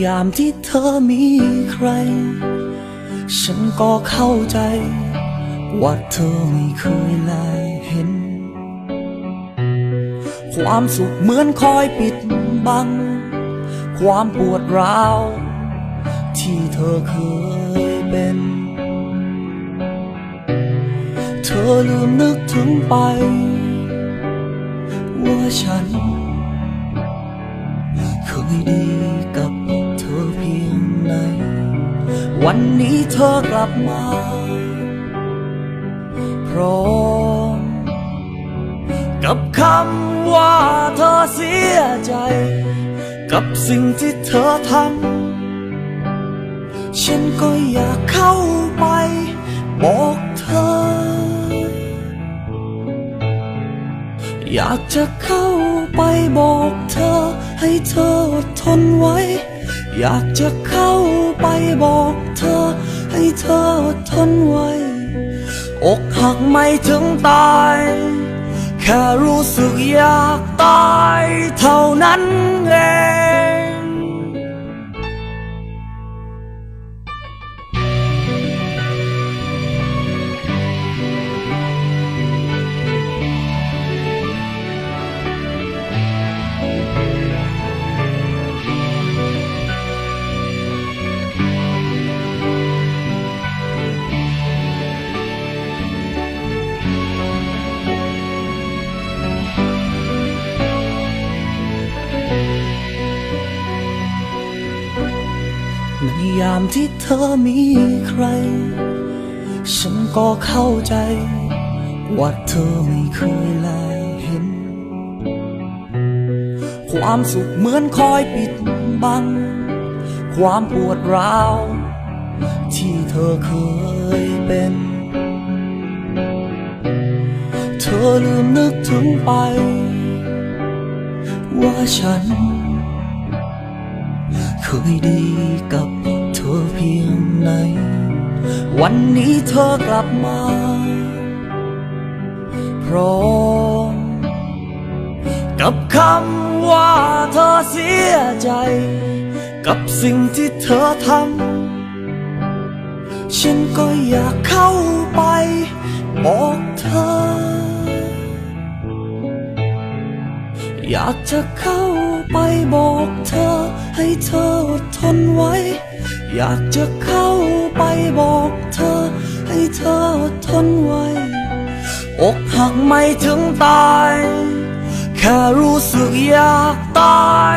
ยามที่เธอมีใครฉันก็เข้าใจว่าเธอไม่เคยแลเห็นความสุขเหมือนคอยปิดบังความปวดร้าวที่เธอเคยเป็นเธอลืมนึกถึงไปว่าฉันเคยดีกับเธอเพียงไหนวันนี้เธอกลับมาพร้อมกับคำว่าเธอเสียใจกับสิ่งที่เธอทำฉันก็อยากเข้าไปบอกเธออยากจะเข้าไปบอกเธอให้เธออดทนไว้อยากจะเข้าไปบอกเธอให้เธออดทนไว้อกหักไม่ถึงตายแค่รู้สึกอยากตายเท่านั้นเองในยามที่เธอมีใครฉันก็เข้าใจว่าเธอไม่เคยแลเห็นความสุขเหมือนคอยปิดบังความปวดร้าวที่เธอเคยเป็นเธอลืมนึกถึงไปว่าฉันเคยดีกับเธอเพียงไหนวันนี้เธอกลับมาพร้อมกับคำว่าเธอเสียใจกับสิ่งที่เธอทำฉันก็อยากเข้าไปบอกเธออยากจะเข้าไปบอกเธอให้เธออดทนไว้อยากจะเข้าไปบอกเธอให้เธออดทนไว้อกหักไม่ถึงตายแค่รู้สึกอยากตาย